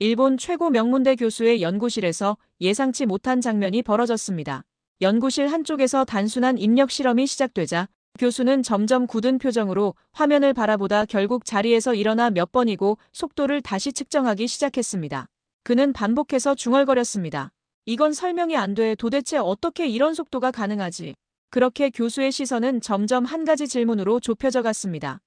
일본 최고 명문대 교수의 연구실에서 예상치 못한 장면이 벌어졌습니다. 연구실 한쪽에서 단순한 입력 실험이 시작되자 교수는 점점 굳은 표정으로 화면을 바라보다 결국 자리에서 일어나 몇 번이고 속도를 다시 측정하기 시작했습니다. 그는 반복해서 중얼거렸습니다. 이건 설명이 안 돼. 도대체 어떻게 이런 속도가 가능하지? 그렇게 교수의 시선은 점점 한 가지 질문으로 좁혀져 갔습니다.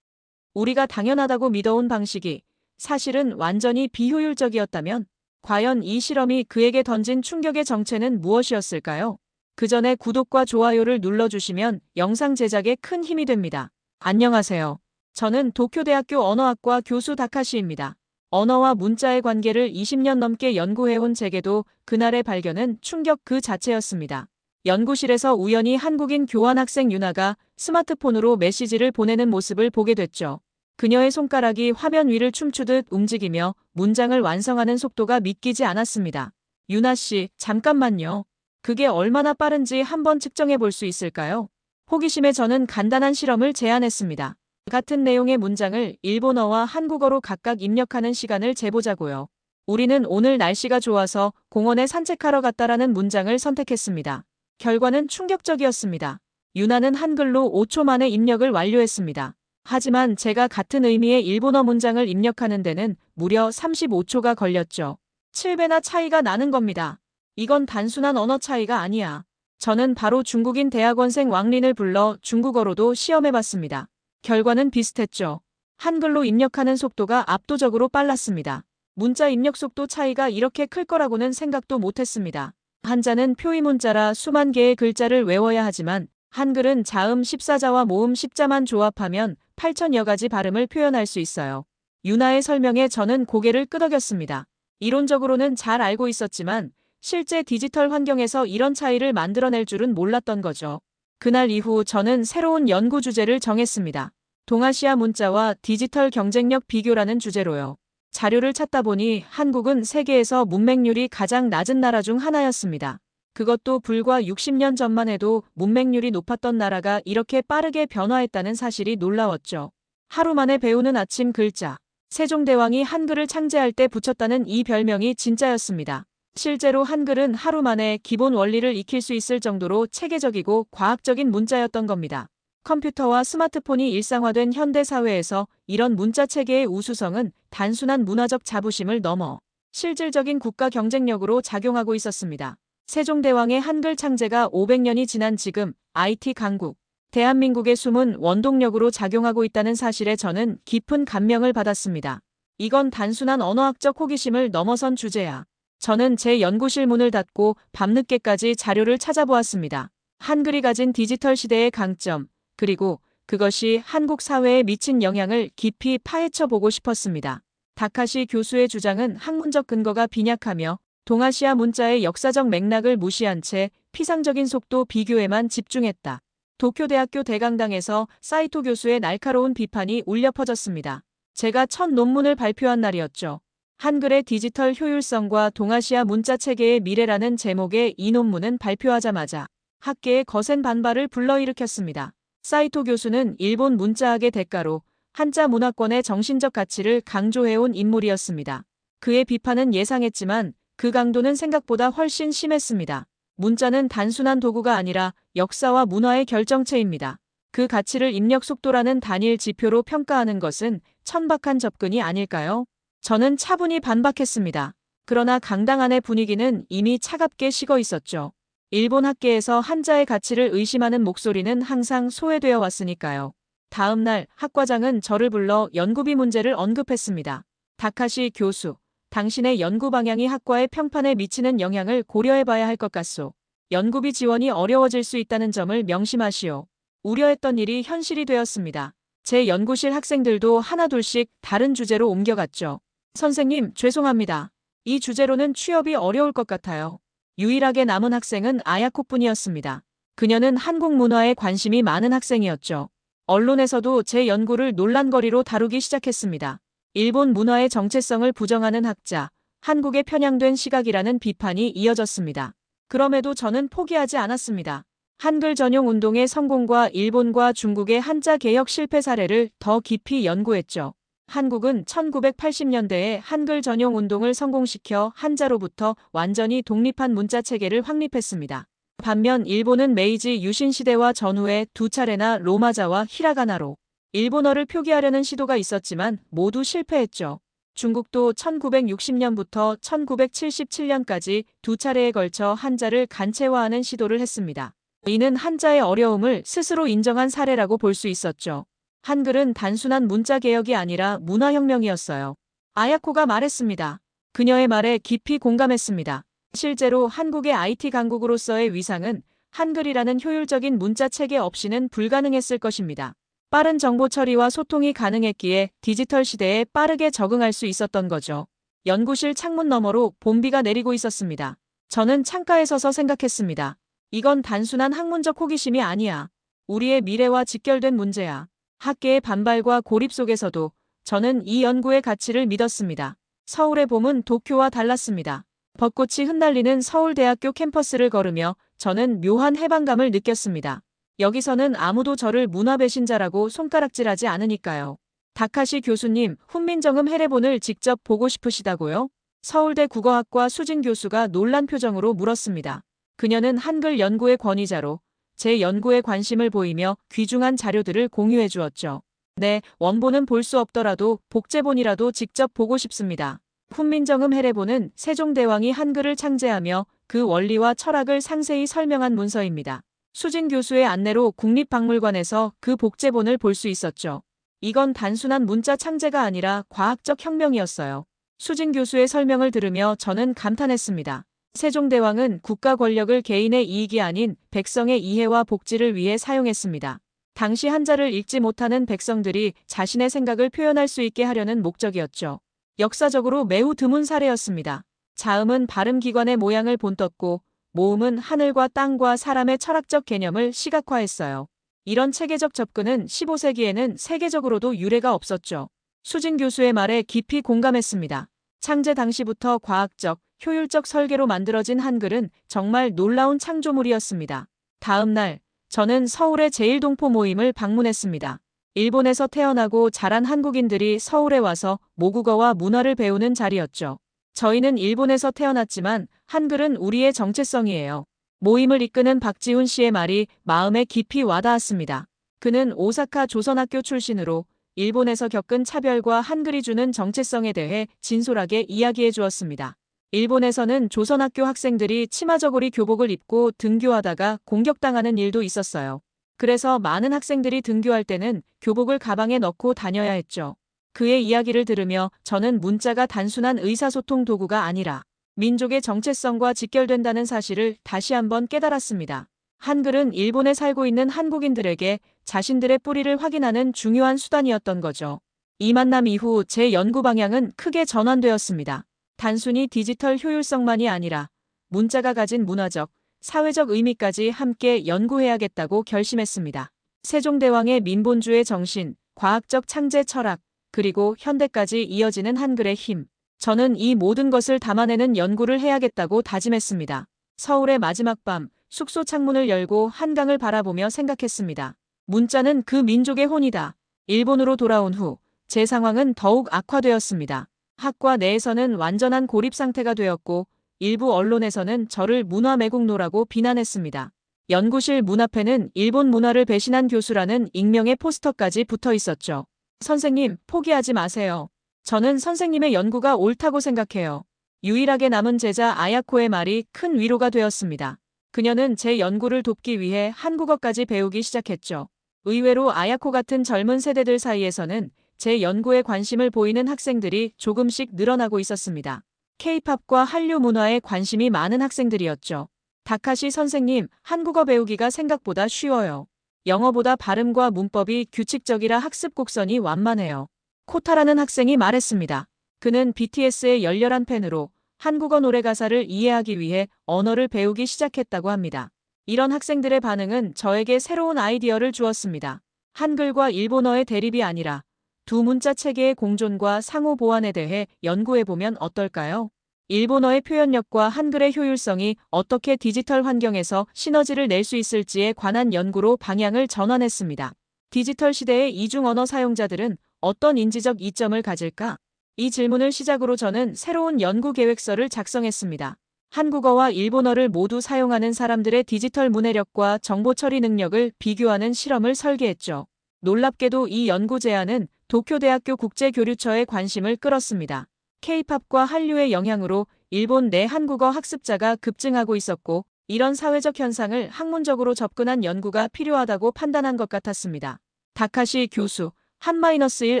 우리가 당연하다고 믿어온 방식이 사실은 완전히 비효율적이었다면 과연 이 실험이 그에게 던진 충격의 정체는 무엇이었을까요? 그 전에 구독과 좋아요를 눌러주시면 영상 제작에 큰 힘이 됩니다. 안녕하세요. 저는 도쿄대학교 언어학과 교수 다카시입니다. 언어와 문자의 관계를 20년 넘게 연구해온 제게도 그날의 발견은 충격 그 자체였습니다. 연구실에서 우연히 한국인 교환학생 유나가 스마트폰으로 메시지를 보내는 모습을 보게 됐죠. 그녀의 손가락이 화면 위를 춤추듯 움직이며 문장을 완성하는 속도가 믿기지 않았습니다. 유나 씨, 잠깐만요. 그게 얼마나 빠른지 한번 측정해 볼 수 있을까요? 호기심에 저는 간단한 실험을 제안했습니다. 같은 내용의 문장을 일본어와 한국어로 각각 입력하는 시간을 재보자고요. 우리는 오늘 날씨가 좋아서 공원에 산책하러 갔다라는 문장을 선택했습니다. 결과는 충격적이었습니다. 유나는 한글로 5초 만에 입력을 완료했습니다. 하지만 제가 같은 의미의 일본어 문장을 입력하는 데는 무려 35초가 걸렸죠. 7배나 차이가 나는 겁니다. 이건 단순한 언어 차이가 아니야. 저는 바로 중국인 대학원생 왕린을 불러 중국어로도 시험해봤습니다. 결과는 비슷했죠. 한글로 입력하는 속도가 압도적으로 빨랐습니다. 문자 입력 속도 차이가 이렇게 클 거라고는 생각도 못했습니다. 한자는 표의 문자라 수만 개의 글자를 외워야 하지만 한글은 자음 14자와 모음 10자만 조합하면 8천여 가지 발음을 표현할 수 있어요. 유나의 설명에 저는 고개를 끄덕였습니다. 이론적으로는 잘 알고 있었지만 실제 디지털 환경에서 이런 차이를 만들어낼 줄은 몰랐던 거죠. 그날 이후 저는 새로운 연구 주제를 정했습니다. 동아시아 문자와 디지털 경쟁력 비교라는 주제로요. 자료를 찾다 보니 한국은 세계에서 문맹률이 가장 낮은 나라 중 하나였습니다. 그것도 불과 60년 전만 해도 문맹률이 높았던 나라가 이렇게 빠르게 변화했다는 사실이 놀라웠죠. 하루 만에 배우는 아침 글자. 세종대왕이 한글을 창제할 때 붙였다는 이 별명이 진짜였습니다. 실제로 한글은 하루 만에 기본 원리를 익힐 수 있을 정도로 체계적이고 과학적인 문자였던 겁니다. 컴퓨터와 스마트폰이 일상화된 현대 사회에서 이런 문자 체계의 우수성은 단순한 문화적 자부심을 넘어 실질적인 국가 경쟁력으로 작용하고 있었습니다. 세종대왕의 한글 창제가 500년이 지난 지금 IT 강국, 대한민국의 숨은 원동력으로 작용하고 있다는 사실에 저는 깊은 감명을 받았습니다. 이건 단순한 언어학적 호기심을 넘어선 주제야. 저는 제 연구실 문을 닫고 밤늦게까지 자료를 찾아보았습니다. 한글이 가진 디지털 시대의 강점, 그리고 그것이 한국 사회에 미친 영향을 깊이 파헤쳐 보고 싶었습니다. 다카시 교수의 주장은 학문적 근거가 빈약하며 동아시아 문자의 역사적 맥락을 무시한 채 피상적인 속도 비교에만 집중했다. 도쿄대학교 대강당에서 사이토 교수의 날카로운 비판이 울려 퍼졌습니다. 제가 첫 논문을 발표한 날이었죠. 한글의 디지털 효율성과 동아시아 문자 체계의 미래라는 제목의 이 논문은 발표하자마자 학계의 거센 반발을 불러일으켰습니다. 사이토 교수는 일본 문자학의 대가로 한자 문화권의 정신적 가치를 강조해온 인물이었습니다. 그의 비판은 예상했지만 그 강도는 생각보다 훨씬 심했습니다. 문자는 단순한 도구가 아니라 역사와 문화의 결정체입니다. 그 가치를 입력 속도라는 단일 지표로 평가하는 것은 천박한 접근이 아닐까요? 저는 차분히 반박했습니다. 그러나 강당 안의 분위기는 이미 차갑게 식어 있었죠. 일본 학계에서 한자의 가치를 의심하는 목소리는 항상 소외되어 왔으니까요. 다음 날 학과장은 저를 불러 연구비 문제를 언급했습니다. 다카시 교수, 당신의 연구 방향이 학과의 평판에 미치는 영향을 고려해봐야 할 것 같소. 연구비 지원이 어려워질 수 있다는 점을 명심하시오. 우려했던 일이 현실이 되었습니다. 제 연구실 학생들도 하나둘씩 다른 주제로 옮겨갔죠. 선생님, 죄송합니다. 이 주제로는 취업이 어려울 것 같아요. 유일하게 남은 학생은 아야코뿐이었습니다. 그녀는 한국 문화에 관심이 많은 학생이었죠. 언론에서도 제 연구를 논란거리로 다루기 시작했습니다. 일본 문화의 정체성을 부정하는 학자, 한국에 편향된 시각이라는 비판이 이어졌습니다. 그럼에도 저는 포기하지 않았습니다. 한글 전용 운동의 성공과 일본과 중국의 한자 개혁 실패 사례를 더 깊이 연구했죠. 한국은 1980년대에 한글 전용 운동을 성공시켜 한자로부터 완전히 독립한 문자 체계를 확립했습니다. 반면 일본은 메이지 유신 시대와 전후에 두 차례나 로마자와 히라가나로 일본어를 표기하려는 시도가 있었지만 모두 실패했죠. 중국도 1960년부터 1977년까지 두 차례에 걸쳐 한자를 간체화하는 시도를 했습니다. 이는 한자의 어려움을 스스로 인정한 사례라고 볼 수 있었죠. 한글은 단순한 문자 개혁이 아니라 문화혁명이었어요. 아야코가 말했습니다. 그녀의 말에 깊이 공감했습니다. 실제로 한국의 IT 강국으로서의 위상은 한글이라는 효율적인 문자 체계 없이는 불가능했을 것입니다. 빠른 정보 처리와 소통이 가능했기에 디지털 시대에 빠르게 적응할 수 있었던 거죠. 연구실 창문 너머로 봄비가 내리고 있었습니다. 저는 창가에 서서 생각했습니다. 이건 단순한 학문적 호기심이 아니야. 우리의 미래와 직결된 문제야. 학계의 반발과 고립 속에서도 저는 이 연구의 가치를 믿었습니다. 서울의 봄은 도쿄와 달랐습니다. 벚꽃이 흩날리는 서울대학교 캠퍼스를 걸으며 저는 묘한 해방감을 느꼈습니다. 여기서는 아무도 저를 문화 배신자라고 손가락질하지 않으니까요. 다카시 교수님, 훈민정음 해례본을 직접 보고 싶으시다고요? 서울대 국어학과 수진 교수가 놀란 표정으로 물었습니다. 그녀는 한글 연구의 권위자로 제 연구에 관심을 보이며 귀중한 자료들을 공유해 주었죠. 네, 원본은 볼 수 없더라도 복제본이라도 직접 보고 싶습니다. 훈민정음 해례본은 세종대왕이 한글을 창제하며 그 원리와 철학을 상세히 설명한 문서입니다. 수진 교수의 안내로 국립박물관에서 그 복제본을 볼 수 있었죠. 이건 단순한 문자 창제가 아니라 과학적 혁명이었어요. 수진 교수의 설명을 들으며 저는 감탄했습니다. 세종대왕은 국가 권력을 개인의 이익이 아닌 백성의 이해와 복지를 위해 사용했습니다. 당시 한자를 읽지 못하는 백성들이 자신의 생각을 표현할 수 있게 하려는 목적이었죠. 역사적으로 매우 드문 사례였습니다. 자음은 발음기관의 모양을 본떴고 모음은 하늘과 땅과 사람의 철학적 개념을 시각화했어요. 이런 체계적 접근은 15세기에는 세계적으로도 유례가 없었죠. 수진 교수의 말에 깊이 공감했습니다. 창제 당시부터 과학적, 효율적 설계로 만들어진 한글은 정말 놀라운 창조물이었습니다. 다음 날, 저는 서울의 제1동포 모임을 방문했습니다. 일본에서 태어나고 자란 한국인들이 서울에 와서 모국어와 문화를 배우는 자리였죠. 저희는 일본에서 태어났지만 한글은 우리의 정체성이에요. 모임을 이끄는 박지훈 씨의 말이 마음에 깊이 와닿았습니다. 그는 오사카 조선학교 출신으로 일본에서 겪은 차별과 한글이 주는 정체성에 대해 진솔하게 이야기해 주었습니다. 일본에서는 조선학교 학생들이 치마저고리 교복을 입고 등교하다가 공격당하는 일도 있었어요. 그래서 많은 학생들이 등교할 때는 교복을 가방에 넣고 다녀야 했죠. 그의 이야기를 들으며 저는 문자가 단순한 의사소통 도구가 아니라 민족의 정체성과 직결된다는 사실을 다시 한번 깨달았습니다. 한글은 일본에 살고 있는 한국인들에게 자신들의 뿌리를 확인하는 중요한 수단이었던 거죠. 이 만남 이후 제 연구 방향은 크게 전환되었습니다. 단순히 디지털 효율성만이 아니라 문자가 가진 문화적, 사회적 의미까지 함께 연구해야겠다고 결심했습니다. 세종대왕의 민본주의 정신, 과학적 창제 철학, 그리고 현대까지 이어지는 한글의 힘. 저는 이 모든 것을 담아내는 연구를 해야겠다고 다짐했습니다. 서울의 마지막 밤, 숙소 창문을 열고 한강을 바라보며 생각했습니다. 문자는 그 민족의 혼이다. 일본으로 돌아온 후 제 상황은 더욱 악화되었습니다. 학과 내에서는 완전한 고립 상태가 되었고 일부 언론에서는 저를 문화 매국노라고 비난했습니다. 연구실 문 앞에는 일본 문화를 배신한 교수라는 익명의 포스터까지 붙어 있었죠. 선생님, 포기하지 마세요. 저는 선생님의 연구가 옳다고 생각해요. 유일하게 남은 제자 아야코의 말이 큰 위로가 되었습니다. 그녀는 제 연구를 돕기 위해 한국어까지 배우기 시작했죠. 의외로 아야코 같은 젊은 세대들 사이에서는 제 연구에 관심을 보이는 학생들이 조금씩 늘어나고 있었습니다. K-팝과 한류 문화에 관심이 많은 학생들이었죠. 다카시 선생님, 한국어 배우기가 생각보다 쉬워요. 영어보다 발음과 문법이 규칙적이라 학습 곡선이 완만해요. 코타라는 학생이 말했습니다. 그는 BTS의 열렬한 팬으로 한국어 노래 가사를 이해하기 위해 언어를 배우기 시작했다고 합니다. 이런 학생들의 반응은 저에게 새로운 아이디어를 주었습니다. 한글과 일본어의 대립이 아니라 두 문자 체계의 공존과 상호 보완에 대해 연구해보면 어떨까요? 일본어의 표현력과 한글의 효율성이 어떻게 디지털 환경에서 시너지를 낼 수 있을지에 관한 연구로 방향을 전환했습니다. 디지털 시대의 이중 언어 사용자들은 어떤 인지적 이점을 가질까? 이 질문을 시작으로 저는 새로운 연구 계획서를 작성했습니다. 한국어와 일본어를 모두 사용하는 사람들의 디지털 문해력과 정보 처리 능력을 비교하는 실험을 설계했죠. 놀랍게도 이 연구 제안은 도쿄대학교 국제교류처의 관심을 끌었습니다. K-팝과 한류의 영향으로 일본 내 한국어 학습자가 급증하고 있었고, 이런 사회적 현상을 학문적으로 접근한 연구가 필요하다고 판단한 것 같았습니다. 다카시 교수, 한-1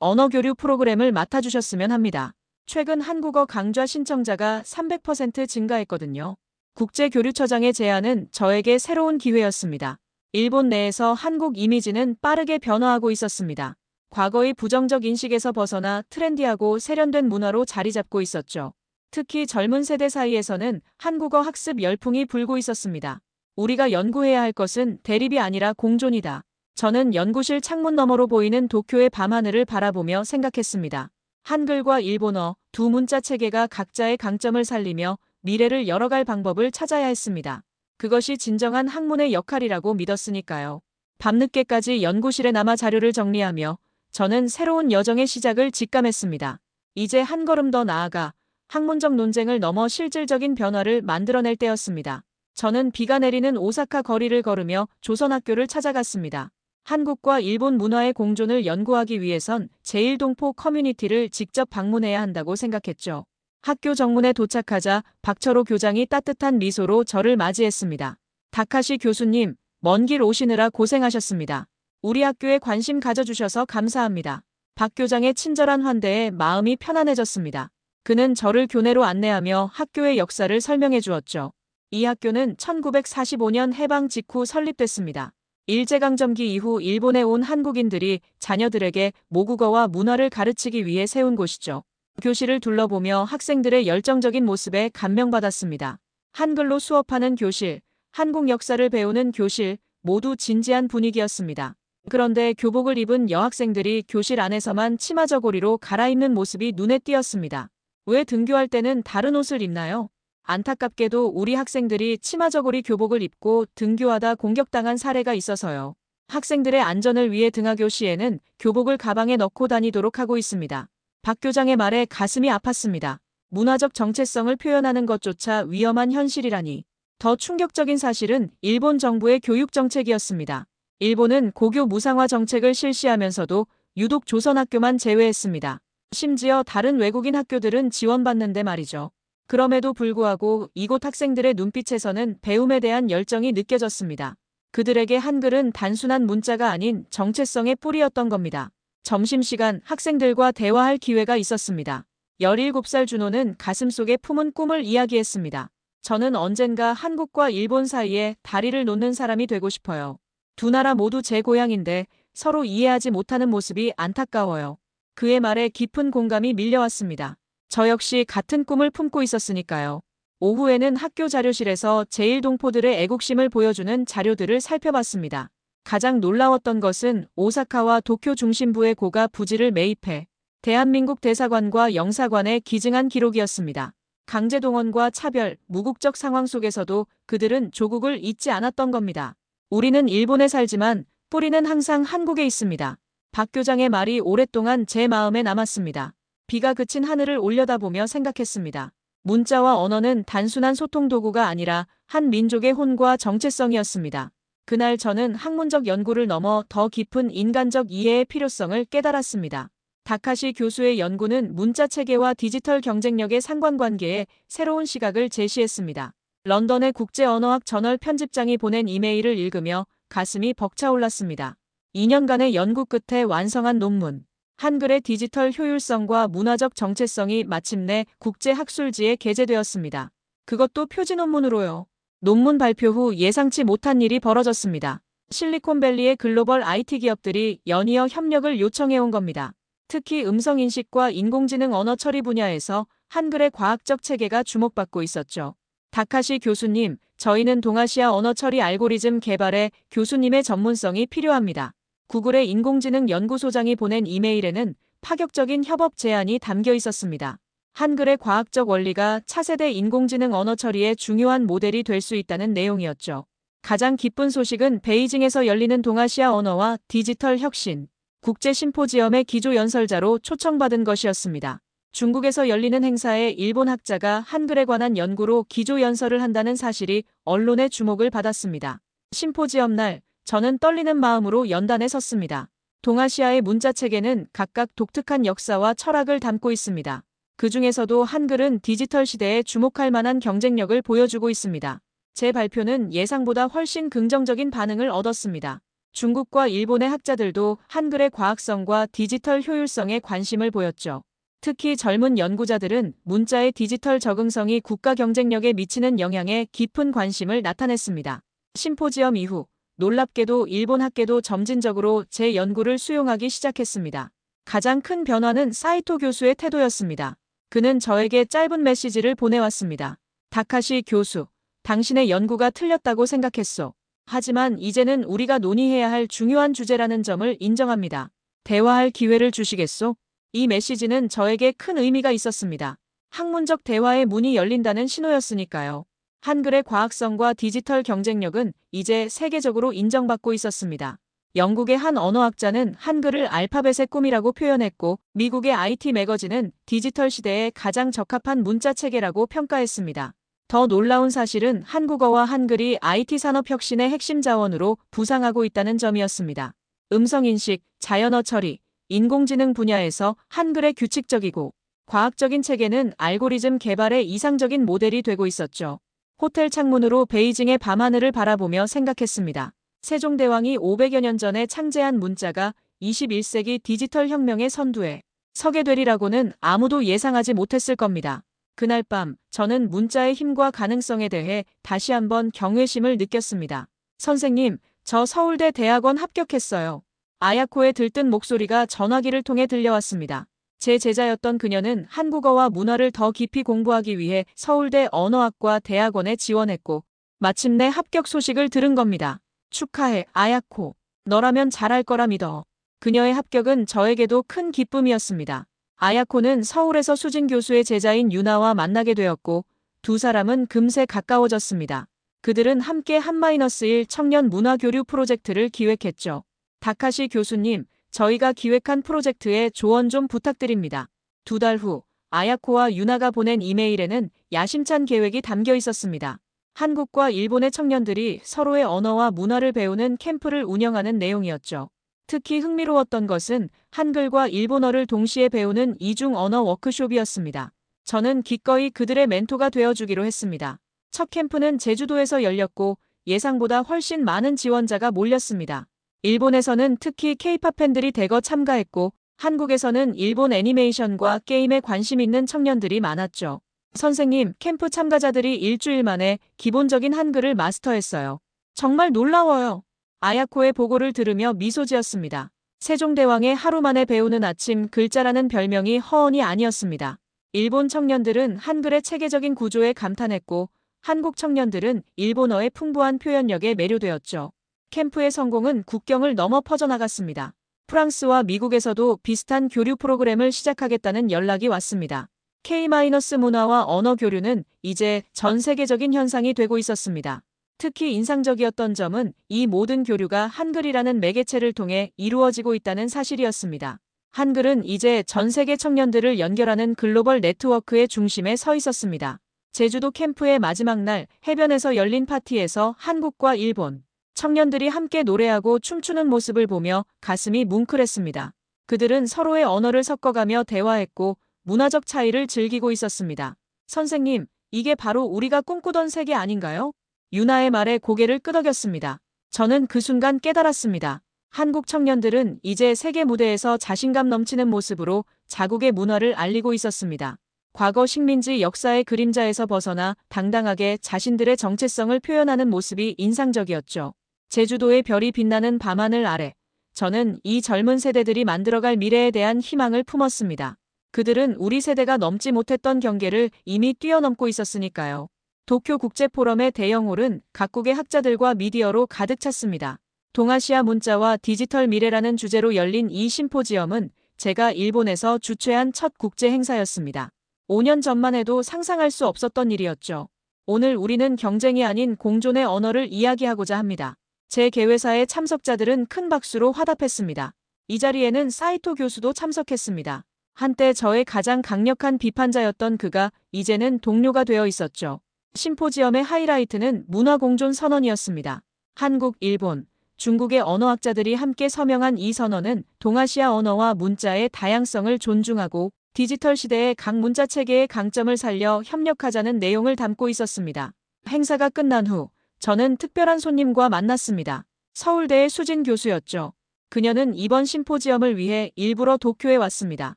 언어교류 프로그램을 맡아주셨으면 합니다. 최근 한국어 강좌 신청자가 300% 증가했거든요. 국제교류처장의 제안은 저에게 새로운 기회였습니다. 일본 내에서 한국 이미지는 빠르게 변화하고 있었습니다. 과거의 부정적 인식에서 벗어나 트렌디하고 세련된 문화로 자리 잡고 있었죠. 특히 젊은 세대 사이에서는 한국어 학습 열풍이 불고 있었습니다. 우리가 연구해야 할 것은 대립이 아니라 공존이다. 저는 연구실 창문 너머로 보이는 도쿄의 밤하늘을 바라보며 생각했습니다. 한글과 일본어 두 문자 체계가 각자의 강점을 살리며 미래를 열어갈 방법을 찾아야 했습니다. 그것이 진정한 학문의 역할이라고 믿었으니까요. 밤늦게까지 연구실에 남아 자료를 정리하며 저는 새로운 여정의 시작을 직감했습니다. 이제 한 걸음 더 나아가 학문적 논쟁을 넘어 실질적인 변화를 만들어낼 때였습니다. 저는 비가 내리는 오사카 거리를 걸으며 조선학교를 찾아갔습니다. 한국과 일본 문화의 공존을 연구하기 위해선 제1동포 커뮤니티를 직접 방문해야 한다고 생각했죠. 학교 정문에 도착하자 박철호 교장이 따뜻한 미소로 저를 맞이했습니다. 다카시 교수님, 먼 길 오시느라 고생하셨습니다. 우리 학교에 관심 가져주셔서 감사합니다. 박 교장의 친절한 환대에 마음이 편안해졌습니다. 그는 저를 교내로 안내하며 학교의 역사를 설명해 주었죠. 이 학교는 1945년 해방 직후 설립됐습니다. 일제강점기 이후 일본에 온 한국인들이 자녀들에게 모국어와 문화를 가르치기 위해 세운 곳이죠. 교실을 둘러보며 학생들의 열정적인 모습에 감명받았습니다. 한글로 수업하는 교실, 한국 역사를 배우는 교실, 모두 진지한 분위기였습니다. 그런데 교복을 입은 여학생들이 교실 안에서만 치마 저고리로 갈아입는 모습이 눈에 띄었습니다. 왜 등교할 때는 다른 옷을 입나요? 안타깝게도 우리 학생들이 치마 저고리 교복을 입고 등교하다 공격당한 사례가 있어서요. 학생들의 안전을 위해 등하교 시에는 교복을 가방에 넣고 다니도록 하고 있습니다. 박 교장의 말에 가슴이 아팠습니다. 문화적 정체성을 표현하는 것조차 위험한 현실이라니. 더 충격적인 사실은 일본 정부의 교육 정책이었습니다. 일본은 고교 무상화 정책을 실시하면서도 유독 조선학교만 제외했습니다. 심지어 다른 외국인 학교들은 지원받는데 말이죠. 그럼에도 불구하고 이곳 학생들의 눈빛에서는 배움에 대한 열정이 느껴졌습니다. 그들에게 한글은 단순한 문자가 아닌 정체성의 뿌리였던 겁니다. 점심시간 학생들과 대화할 기회가 있었습니다. 17살 준호는 가슴속에 품은 꿈을 이야기했습니다. 저는 언젠가 한국과 일본 사이에 다리를 놓는 사람이 되고 싶어요. 두 나라 모두 제 고향인데 서로 이해하지 못하는 모습이 안타까워요. 그의 말에 깊은 공감이 밀려왔습니다. 저 역시 같은 꿈을 품고 있었으니까요. 오후에는 학교 자료실에서 제1동포들의 애국심을 보여주는 자료들을 살펴봤습니다. 가장 놀라웠던 것은 오사카와 도쿄 중심부의 고가 부지를 매입해 대한민국 대사관과 영사관에 기증한 기록이었습니다. 강제동원과 차별, 무국적 상황 속에서도 그들은 조국을 잊지 않았던 겁니다. 우리는 일본에 살지만 뿌리는 항상 한국에 있습니다. 박 교장의 말이 오랫동안 제 마음에 남았습니다. 비가 그친 하늘을 올려다보며 생각했습니다. 문자와 언어는 단순한 소통 도구가 아니라 한 민족의 혼과 정체성이었습니다. 그날 저는 학문적 연구를 넘어 더 깊은 인간적 이해의 필요성을 깨달았습니다. 다카시 교수의 연구는 문자 체계와 디지털 경쟁력의 상관관계에 새로운 시각을 제시했습니다. 런던의 국제언어학 저널 편집장이 보낸 이메일을 읽으며 가슴이 벅차올랐습니다. 2년간의 연구 끝에 완성한 논문. 한글의 디지털 효율성과 문화적 정체성이 마침내 국제학술지에 게재되었습니다. 그것도 표지 논문으로요. 논문 발표 후 예상치 못한 일이 벌어졌습니다. 실리콘밸리의 글로벌 IT 기업들이 연이어 협력을 요청해온 겁니다. 특히 음성인식과 인공지능 언어 처리 분야에서 한글의 과학적 체계가 주목받고 있었죠. 다카시 교수님, 저희는 동아시아 언어 처리 알고리즘 개발에 교수님의 전문성이 필요합니다. 구글의 인공지능 연구소장이 보낸 이메일에는 파격적인 협업 제안이 담겨 있었습니다. 한글의 과학적 원리가 차세대 인공지능 언어 처리의 중요한 모델이 될 수 있다는 내용이었죠. 가장 기쁜 소식은 베이징에서 열리는 동아시아 언어와 디지털 혁신 국제 심포지엄의 기조 연설자로 초청받은 것이었습니다. 중국에서 열리는 행사에 일본 학자가 한글에 관한 연구로 기조 연설을 한다는 사실이 언론의 주목을 받았습니다. 심포지엄 날 저는 떨리는 마음으로 연단에 섰습니다. 동아시아의 문자체계는 각각 독특한 역사와 철학을 담고 있습니다. 그 중에서도 한글은 디지털 시대에 주목할 만한 경쟁력을 보여주고 있습니다. 제 발표는 예상보다 훨씬 긍정적인 반응을 얻었습니다. 중국과 일본의 학자들도 한글의 과학성과 디지털 효율성에 관심을 보였죠. 특히 젊은 연구자들은 문자의 디지털 적응성이 국가 경쟁력에 미치는 영향에 깊은 관심을 나타냈습니다. 심포지엄 이후 놀랍게도 일본 학계도 점진적으로 제 연구를 수용하기 시작했습니다. 가장 큰 변화는 사이토 교수의 태도였습니다. 그는 저에게 짧은 메시지를 보내왔습니다. 다카시 교수, 당신의 연구가 틀렸다고 생각했소. 하지만 이제는 우리가 논의해야 할 중요한 주제라는 점을 인정합니다. 대화할 기회를 주시겠소? 이 메시지는 저에게 큰 의미가 있었습니다. 학문적 대화의 문이 열린다는 신호였으니까요. 한글의 과학성과 디지털 경쟁력은 이제 세계적으로 인정받고 있었습니다. 영국의 한 언어학자는 한글을 알파벳의 꿈이라고 표현했고, 미국의 IT 매거진은 디지털 시대에 가장 적합한 문자 체계라고 평가했습니다. 더 놀라운 사실은 한국어와 한글이 IT 산업 혁신의 핵심 자원으로 부상하고 있다는 점이었습니다. 음성인식, 자연어 처리, 인공지능 분야에서 한글의 규칙적이고 과학적인 체계는 알고리즘 개발의 이상적인 모델이 되고 있었죠. 호텔 창문으로 베이징의 밤하늘을 바라보며 생각했습니다. 세종대왕이 500여 년 전에 창제한 문자가 21세기 디지털 혁명의 선두에 서게 되리라고는 아무도 예상하지 못했을 겁니다. 그날 밤 저는 문자의 힘과 가능성에 대해 다시 한번 경외심을 느꼈습니다. 선생님, 저 서울대 대학원 합격했어요. 아야코의 들뜬 목소리가 전화기를 통해 들려왔습니다. 제 제자였던 그녀는 한국어와 문화를 더 깊이 공부하기 위해 서울대 언어학과 대학원에 지원했고 마침내 합격 소식을 들은 겁니다. 축하해, 아야코. 너라면 잘할 거라 믿어. 그녀의 합격은 저에게도 큰 기쁨이었습니다. 아야코는 서울에서 수진 교수의 제자인 유나와 만나게 되었고 두 사람은 금세 가까워졌습니다. 그들은 함께 한-1 청년 문화 교류 프로젝트를 기획했죠. 다카시 교수님, 저희가 기획한 프로젝트에 조언 좀 부탁드립니다. 2달 후 아야코와 유나가 보낸 이메일에는 야심찬 계획이 담겨 있었습니다. 한국과 일본의 청년들이 서로의 언어와 문화를 배우는 캠프를 운영하는 내용이었죠. 특히 흥미로웠던 것은 한글과 일본어를 동시에 배우는 이중 언어 워크숍이었습니다. 저는 기꺼이 그들의 멘토가 되어주기로 했습니다. 첫 캠프는 제주도에서 열렸고 예상보다 훨씬 많은 지원자가 몰렸습니다. 일본에서는 특히 K-팝 팬들이 대거 참가했고 한국에서는 일본 애니메이션과 게임에 관심 있는 청년들이 많았죠. 선생님, 캠프 참가자들이 일주일 만에 기본적인 한글을 마스터했어요. 정말 놀라워요. 아야코의 보고를 들으며 미소 지었습니다. 세종대왕의 하루 만에 배우는 아침 글자라는 별명이 허언이 아니었습니다. 일본 청년들은 한글의 체계적인 구조에 감탄했고 한국 청년들은 일본어의 풍부한 표현력에 매료되었죠. 캠프의 성공은 국경을 넘어 퍼져나갔습니다. 프랑스와 미국에서도 비슷한 교류 프로그램을 시작하겠다는 연락이 왔습니다. K-문화와 언어 교류는 이제 전 세계적인 현상이 되고 있었습니다. 특히 인상적이었던 점은 이 모든 교류가 한글이라는 매개체를 통해 이루어지고 있다는 사실이었습니다. 한글은 이제 전 세계 청년들을 연결하는 글로벌 네트워크의 중심에 서 있었습니다. 제주도 캠프의 마지막 날 해변에서 열린 파티에서 한국과 일본 청년들이 함께 노래하고 춤추는 모습을 보며 가슴이 뭉클했습니다. 그들은 서로의 언어를 섞어가며 대화했고 문화적 차이를 즐기고 있었습니다. 선생님, 이게 바로 우리가 꿈꾸던 세계 아닌가요? 유나의 말에 고개를 끄덕였습니다. 저는 그 순간 깨달았습니다. 한국 청년들은 이제 세계 무대에서 자신감 넘치는 모습으로 자국의 문화를 알리고 있었습니다. 과거 식민지 역사의 그림자에서 벗어나 당당하게 자신들의 정체성을 표현하는 모습이 인상적이었죠. 제주도의 별이 빛나는 밤하늘 아래, 저는 이 젊은 세대들이 만들어갈 미래에 대한 희망을 품었습니다. 그들은 우리 세대가 넘지 못했던 경계를 이미 뛰어넘고 있었으니까요. 도쿄 국제포럼의 대형홀은 각국의 학자들과 미디어로 가득 찼습니다. 동아시아 문자와 디지털 미래라는 주제로 열린 이 심포지엄은 제가 일본에서 주최한 첫 국제 행사였습니다. 5년 전만 해도 상상할 수 없었던 일이었죠. 오늘 우리는 경쟁이 아닌 공존의 언어를 이야기하고자 합니다. 제 개회사의 참석자들은 큰 박수로 화답했습니다. 이 자리에는 사이토 교수도 참석했습니다. 한때 저의 가장 강력한 비판자였던 그가 이제는 동료가 되어 있었죠. 심포지엄의 하이라이트는 문화공존 선언이었습니다. 한국, 일본, 중국의 언어학자들이 함께 서명한 이 선언은 동아시아 언어와 문자의 다양성을 존중하고 디지털 시대의 각 문자 체계의 강점을 살려 협력하자는 내용을 담고 있었습니다. 행사가 끝난 후 저는 특별한 손님과 만났습니다. 서울대의 수진 교수였죠. 그녀는 이번 심포지엄을 위해 일부러 도쿄에 왔습니다.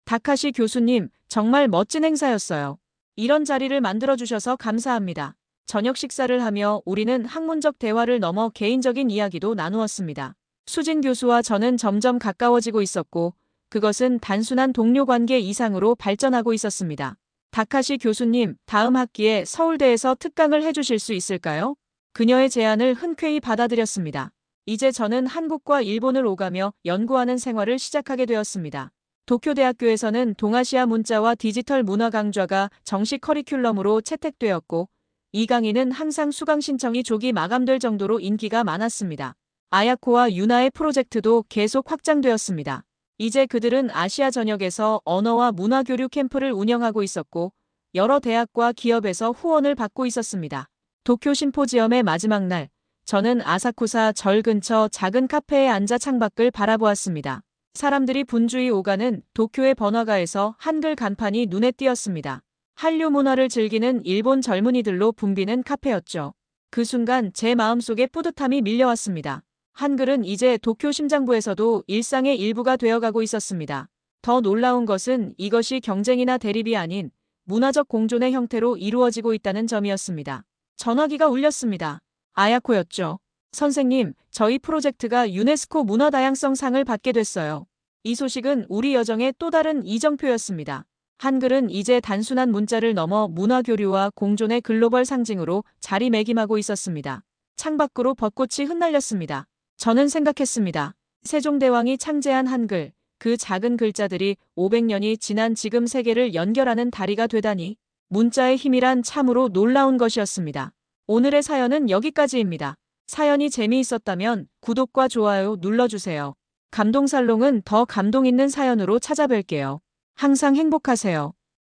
다카시 교수님, 정말 멋진 행사였어요. 이런 자리를 만들어주셔서 감사합니다. 저녁 식사를 하며 우리는 학문적 대화를 넘어 개인적인 이야기도 나누었습니다. 수진 교수와 저는 점점 가까워지고 있었고 그것은 단순한 동료 관계 이상으로 발전하고 있었습니다. 다카시 교수님, 다음 학기에 서울대에서 특강을 해주실 수 있을까요? 그녀의 제안을 흔쾌히 받아들였습니다. 이제 저는 한국과 일본을 오가며 연구하는 생활을 시작하게 되었습니다. 도쿄대학교에서는 동아시아 문자와 디지털 문화 강좌가 정식 커리큘럼으로 채택되었고 이 강의는 항상 수강 신청이 조기 마감될 정도로 인기가 많았습니다. 아야코와 유나의 프로젝트도 계속 확장되었습니다. 이제 그들은 아시아 전역에서 언어와 문화 교류 캠프를 운영하고 있었고 여러 대학과 기업에서 후원을 받고 있었습니다. 도쿄 심포지엄의 마지막 날, 저는 아사쿠사 절 근처 작은 카페에 앉아 창밖을 바라보았습니다. 사람들이 분주히 오가는 도쿄의 번화가에서 한글 간판이 눈에 띄었습니다. 한류 문화를 즐기는 일본 젊은이들로 붐비는 카페였죠. 그 순간 제 마음속에 뿌듯함이 밀려왔습니다. 한글은 이제 도쿄 심장부에서도 일상의 일부가 되어가고 있었습니다. 더 놀라운 것은 이것이 경쟁이나 대립이 아닌 문화적 공존의 형태로 이루어지고 있다는 점이었습니다. 전화기가 울렸습니다. 아야코였죠. 선생님, 저희 프로젝트가 유네스코 문화다양성상을 받게 됐어요. 이 소식은 우리 여정의 또 다른 이정표였습니다. 한글은 이제 단순한 문자를 넘어 문화교류와 공존의 글로벌 상징으로 자리매김하고 있었습니다. 창밖으로 벚꽃이 흩날렸습니다. 저는 생각했습니다. 세종대왕이 창제한 한글, 그 작은 글자들이 500년이 지난 지금 세계를 연결하는 다리가 되다니 문자의 힘이란 참으로 놀라운 것이었습니다. 오늘의 사연은 여기까지입니다. 사연이 재미있었다면 구독과 좋아요 눌러주세요. 감동살롱은 더 감동 있는 사연으로 찾아뵐게요. 항상 행복하세요.